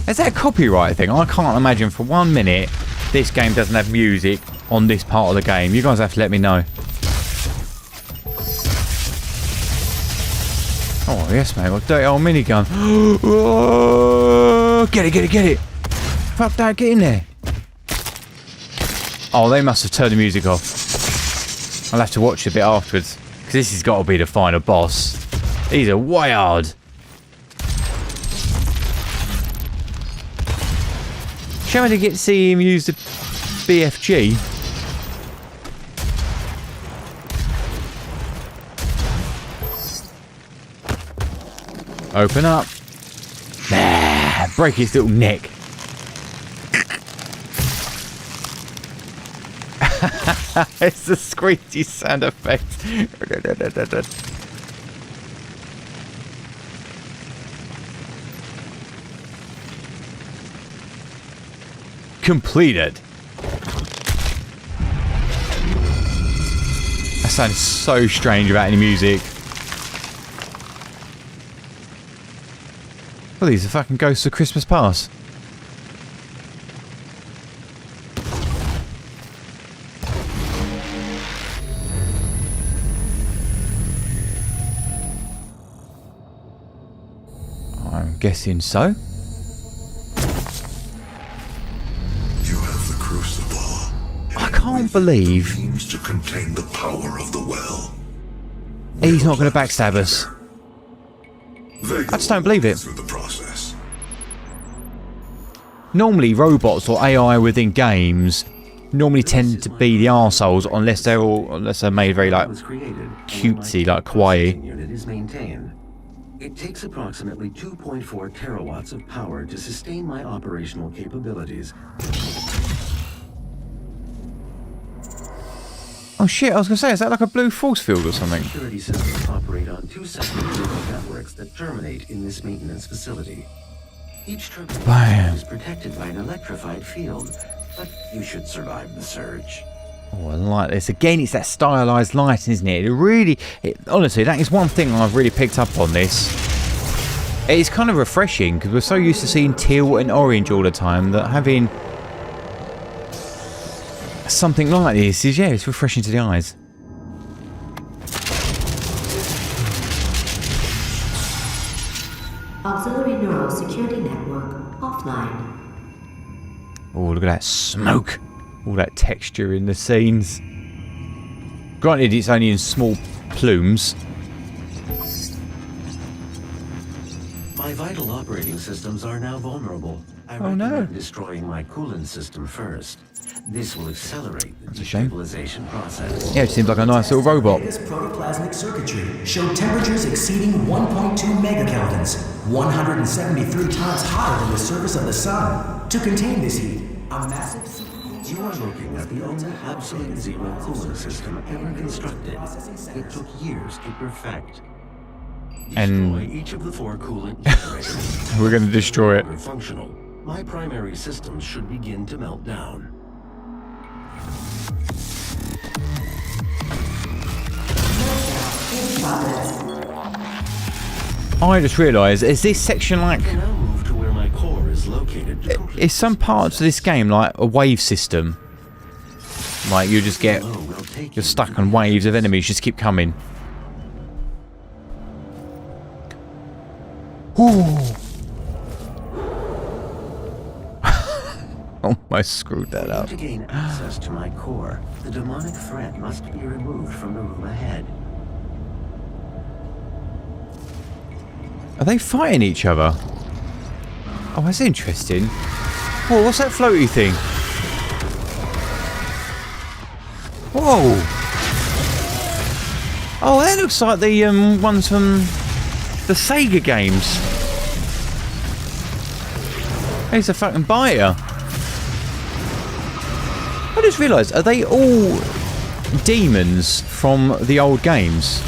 Is that a copyright thing? I can't imagine for 1 minute this game doesn't have music on this part of the game. You guys have to let me know. Oh yes mate, what a dirty old minigun. Oh, get it. Fuck that, get in there. Oh, they must have turned the music off. I'll have to watch it a bit afterwards, because this has got to be the final boss. These are way hard. Shall we get to see him use the BFG? Open up. Nah, break his little neck. It's the squeaky sound effect. Completed. That sounds so strange without any music. Well, these are fucking Ghosts of Christmas Past. Guessing so. You have the crucible. I can't believe Seems to contain the power of the well. he's not going to backstab us. Vega I just don't believe it. through the process. Normally robots or AI within games normally tend to be the arseholes unless they're made very like cutesy, like kawaii. Unit is maintained. It takes approximately 2.4 terawatts of power to sustain my operational capabilities. Oh shit, I was going to say, is that like a blue force field or something? Security systems operate on 2 separate neural networks that terminate in this maintenance facility. Each terminal is protected by an electrified field, but you should survive the surge. Oh, I like this. Again, it's that stylized lighting, isn't it? Honestly, that is one thing I've really picked up on this. It's kind of refreshing because we're so used to seeing teal and orange all the time that having something like this is, yeah, it's refreshing to the eyes. Auxiliary neural security network offline. Oh, look at that smoke. All that texture in the scenes. Granted, it's only in small plumes. My vital operating systems are now vulnerable. I Oh no. recommend destroying my coolant system first. This will accelerate the That's a shame. destabilization process. Yeah, it seems like a nice little robot. Vega's protoplasmic circuitry showed temperatures exceeding 1.2 megakelvins, 173 times hotter than the surface of the sun. To contain this heat, a massive... You are looking at the only absolute zero coolant system ever constructed. It took years to perfect. And Destroy each of the 4 coolant generators. we're going to destroy it. Functional. My primary systems should begin to melt down. I just realised, is this section like... I now move to where my core is located to complete Is some parts of this game like a wave system? Like you just get... You're stuck on waves of enemies, just keep coming. Ooh. Almost screwed that up. To gain access to my core, the demonic threat must be removed from the room ahead. Are they fighting each other? Oh, that's interesting. Whoa, what's that floaty thing? Whoa! Oh, that looks like the ones from the Sega games. He's a fucking biter. I just realised, are they all demons from the old games?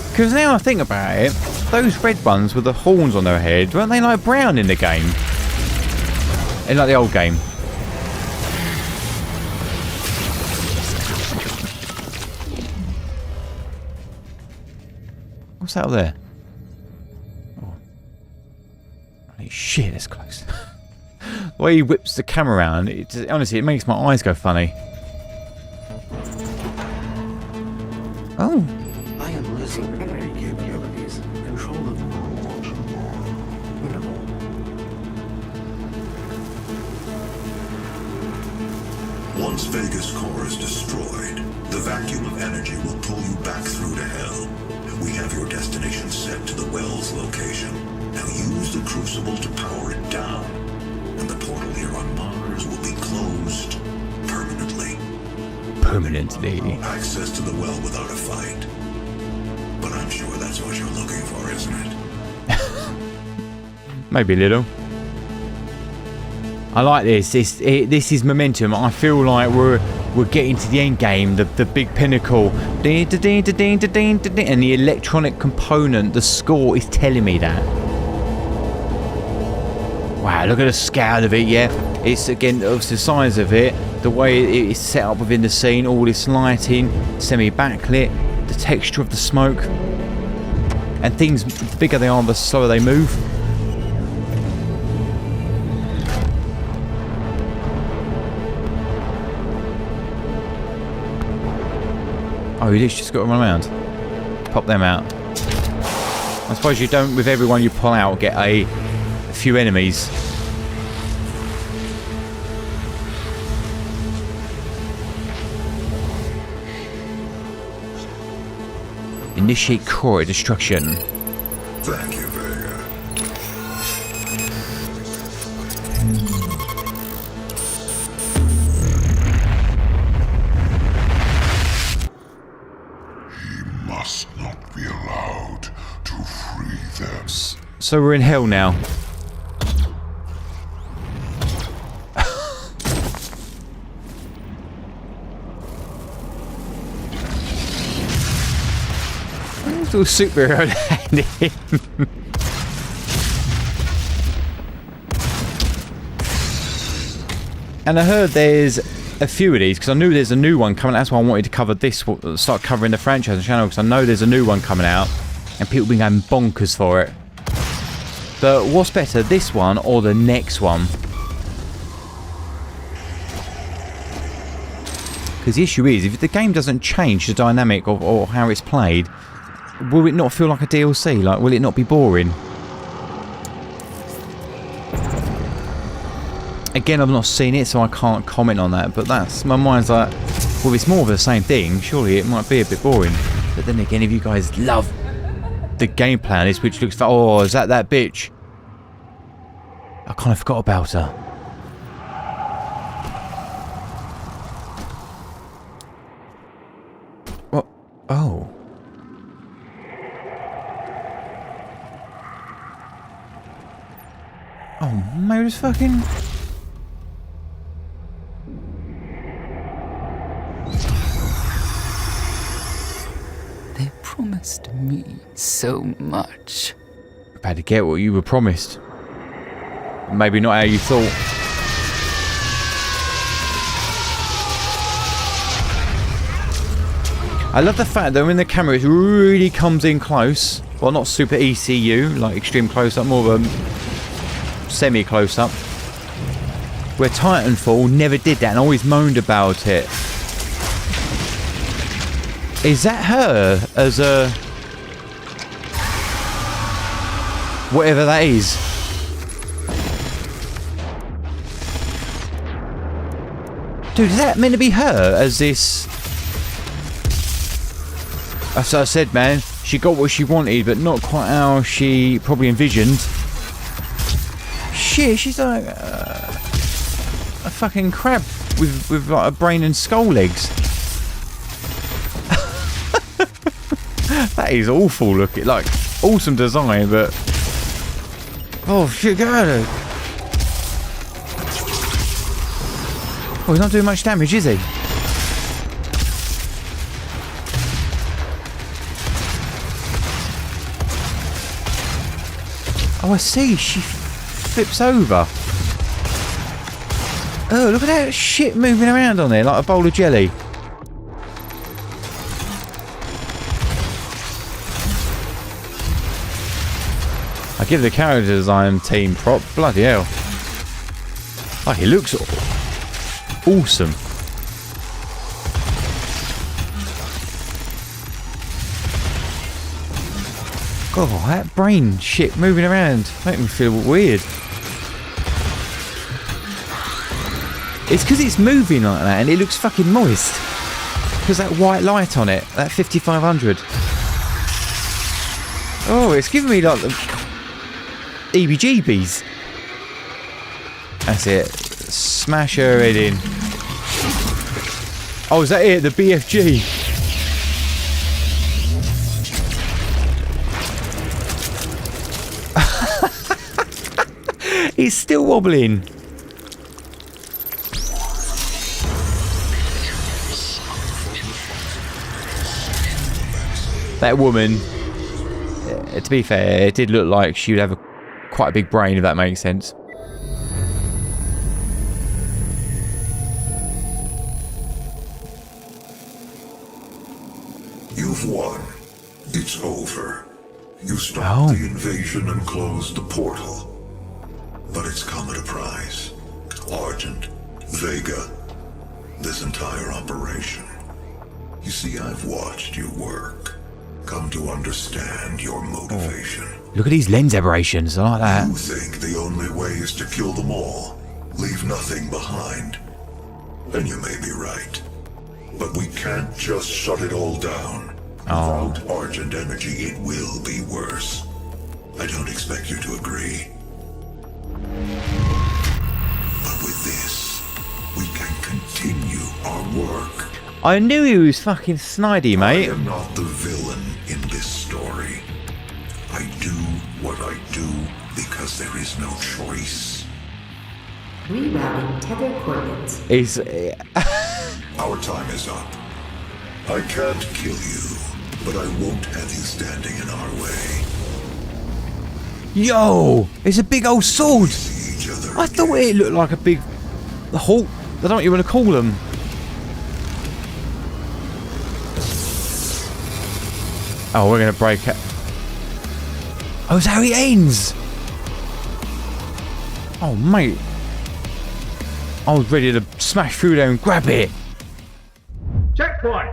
Because now I think about it, those red ones with the horns on their head, weren't they like brown in the game? In like the old game. What's that up there? Oh. Holy shit, that's close. The way he whips the camera around, honestly, it makes my eyes go funny. Oh. I am listening to their capabilities. Control of minimal. Once Vega's core is destroyed, the vacuum of energy will pull you back through to hell. We have your destination set to the well's location. Now use the crucible to power it down, and the portal here on Mars will be closed permanently. Permanently. Access to the well without a fight. But I'm sure that's what you're looking for, isn't it? Maybe a little. I like this. This is momentum. I feel like we're getting to the end game, the big pinnacle. And the electronic component, the score is telling me that. Wow, look at the scale of it, yeah. It's again obviously the size of it, the way it is set up within the scene, all this lighting, semi-backlit, the texture of the smoke. And things, the bigger they are, the slower they move. Oh, you just got to run around. Pop them out. I suppose you don't, with everyone you pull out, get a few enemies. Initiate core destruction. Thank you, Vega. He must not be allowed to free them. So we're in hell now. Little superhero landing. And I heard there's a few of these because I knew there's a new one coming. That's why I wanted to cover this, start covering the franchise on the channel, because I know there's a new one coming out and people been going bonkers for it. But what's better, this one or the next one? Because the issue is, if the game doesn't change the dynamic of or how it's played, will it not feel like a DLC? Like, will it not be boring? Again, I've not seen it, so I can't comment on that. But that's, my mind's like, well, if it's more of the same thing, surely it might be a bit boring. But then again, if you guys love the gameplay on this, which looks like, oh, is that bitch? I kind of forgot about her. What? Oh. Oh, maybe it's fucking... They promised me so much. About to get what you were promised. Maybe not how you thought. I love the fact that when the camera really comes in close, well, not super ECU, like extreme close-up, more of a semi-close-up, where Titanfall never did that and always moaned about it. Is that her as a... whatever that is? Dude, is that meant to be her as this... As I said, man, she got what she wanted, but not quite how she probably envisioned. Shit, she's like a fucking crab with like a brain and skull legs. That is awful looking. Like, awesome design, but... oh, shit, get out of it. Oh, he's not doing much damage, is he? Oh, I see. She flips over. Oh, look at that shit moving around on there like a bowl of jelly. I give the character design team prop. Bloody hell. Oh, he looks awesome. God, that brain shit moving around making me feel weird. It's because it's moving like that and it looks fucking moist. Because that white light on it, that 5500. Oh, it's giving me like the EBGBs. That's it. Smash her head in. Oh, is that it? The BFG. He's still wobbling. That woman, to be fair, it did look like she would have quite a big brain, if that makes sense. You've won. It's over. You stopped the invasion and closed the portal. But it's come at a price. Argent, Vega, this entire operation. You see, I've watched you work. come to understand your motivation. Look at these lens aberrations. I like that. You think the only way is to kill them all, leave nothing behind. And you may be right. But we can't just shut it all down. Without Argent energy, it will be worse. I don't expect you to agree. But with this, we can continue our work. I knew he was fucking snidey, mate. I am not the villain in this story. I do what I do because there is no choice. Rerouting tether coordinates. He's... Our time is up. I can't kill you, but I won't have you standing in our way. Yo! It's a big old sword! See each other I thought it looked like a big... The Hulk... I don't know what you want to call them. Oh, we're going to break it. Oh, that's how he ends! Oh, mate. I was ready to smash through there and grab it. Checkpoint!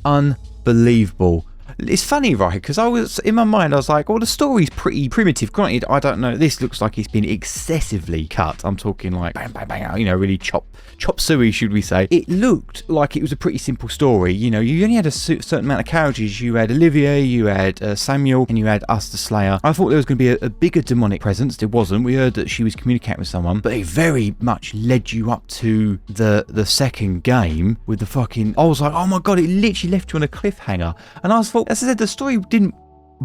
Unbelievable. It's funny, right? Because I was in my mind, I was like, "Well, the story's pretty primitive." Granted, I don't know. This looks like it's been excessively cut. I'm talking like bang, bang, bang. You know, really chop suey, should we say? It looked like it was a pretty simple story. You know, you only had a certain amount of characters. You had Olivia, you had Samuel, and you had us, the Slayer. I thought there was going to be a bigger demonic presence. There wasn't. We heard that she was communicating with someone, but it very much led you up to the second game with the fucking. I was like, oh my god! It literally left you on a cliffhanger, and I thought. As I said, the story didn't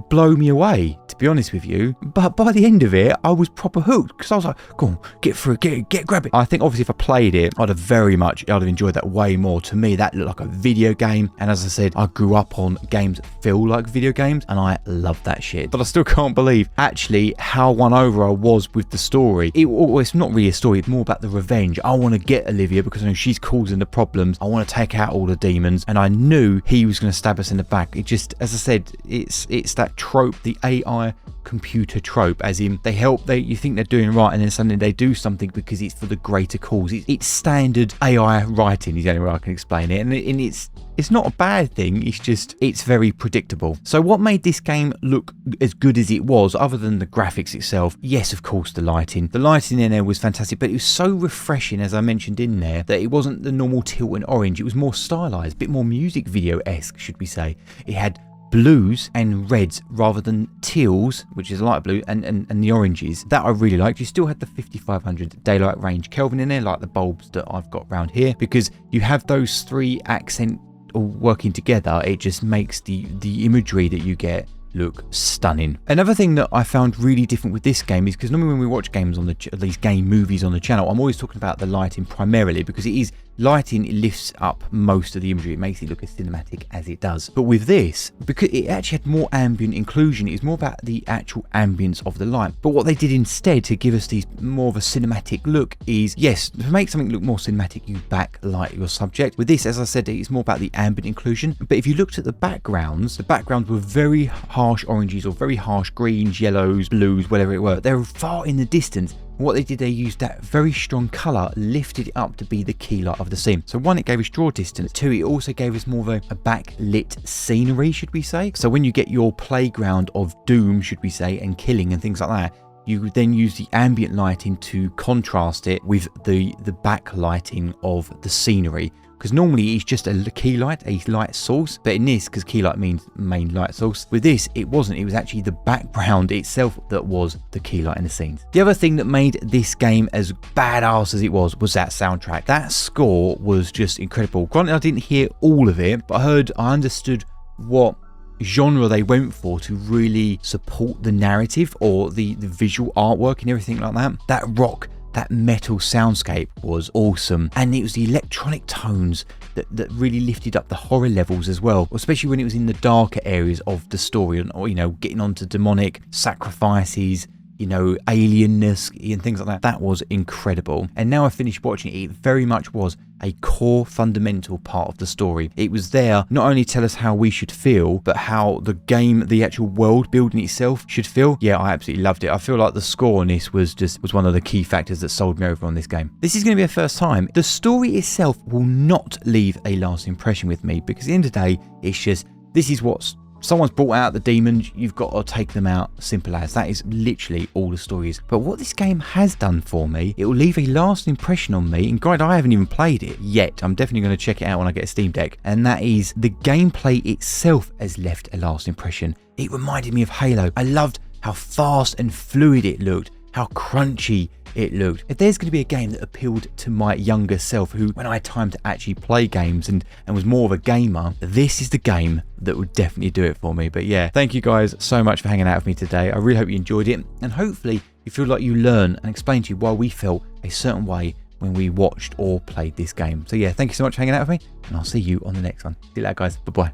blow me away, to be honest with you, but by the end of it I was proper hooked because I was like, go on, get through it, get grab it. I think obviously if I played it I'd have enjoyed that way more. To me that looked like a video game, and as I said, I grew up on games that feel like video games and I love that shit. But I still can't believe actually how won over I was with the story. It's not really a story, it's more about the revenge. I want to get Olivia because I know she's causing the problems. I want to take out all the demons, and I knew he was going to stab us in the back. It just, as I said, it's that trope, the AI computer trope, as in you think they're doing right and then suddenly they do something because it's for the greater cause. It's standard AI writing is the only way I can explain it, and it's not a bad thing, it's very predictable. So what made this game look as good as it was, other than the graphics itself? Yes, of course, the lighting in there was fantastic, but it was so refreshing, as I mentioned in there, that it wasn't the normal teal and orange. It was more stylized, a bit more music video-esque, should we say. It had blues and reds rather than teals, which is light blue, and the oranges. That I really liked. You still had the 5500 daylight range Kelvin in there, like the bulbs that I've got around here, because you have those three accent all working together. It just makes the imagery that you get look stunning. Another thing that I found really different with this game is because normally when we watch games on these game movies on the channel, I'm always talking about the lighting primarily, because it is lighting, it lifts up most of the imagery, it makes it look as cinematic as it does. But with this, because it actually had more ambient inclusion, it's more about the actual ambience of the light. But what they did instead to give us these more of a cinematic look is, yes, to make something look more cinematic, you backlight your subject. With this, as I said, it's more about the ambient inclusion. But if you looked at the backgrounds were very harsh oranges or very harsh greens, yellows, blues, whatever it were. They were far in the distance. What they did, they used that very strong colour, lifted it up to be the key light of the scene. So one, it gave us draw distance. Two, it also gave us more of a backlit scenery, should we say. So when you get your playground of doom, should we say, and killing and things like that, you would then use the ambient lighting to contrast it with the backlighting of the scenery. Because normally it's just a key light, a light source, but in this, because key light means main light source, with this it wasn't. It was actually the background itself that was the key light in the scenes. The other thing that made this game as badass as it was that soundtrack. That score was just incredible. Granted, I didn't hear all of it, but I understood what genre they went for to really support the narrative or the visual artwork and everything like that. That rock, that metal soundscape was awesome, and it was the electronic tones that really lifted up the horror levels as well, especially when it was in the darker areas of the story, or you know, getting onto demonic sacrifices, you know, alienness and things like that. That was incredible. And now I finished watching it, it very much was a core fundamental part of the story. It was there not only to tell us how we should feel, but how the game, the actual world building itself should feel. Yeah, I absolutely loved it. I feel like the score on this was one of the key factors that sold me over on this game. This is going to be a first time. The story itself will not leave a lasting impression with me, because at the end of the day, it's just This is what's someone's brought out the demons, you've got to take them out, simple as. That is literally all the story is. But what this game has done for me, it will leave a lasting impression on me, and granted I haven't even played it yet, I'm definitely going to check it out when I get a Steam Deck, and that is the gameplay itself has left a lasting impression. It reminded me of Halo. I loved how fast and fluid it looked, how crunchy it looked. If there's going to be a game that appealed to my younger self, who when I had time to actually play games and was more of a gamer, this is the game that would definitely do it for me. But yeah, thank you guys so much for hanging out with me today. I really hope you enjoyed it, and hopefully you feel like you learn and explain to you why we felt a certain way when we watched or played this game. So yeah, thank you so much for hanging out with me, and I'll see you on the next one. See you later, guys. Bye bye.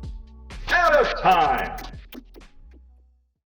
Out of time!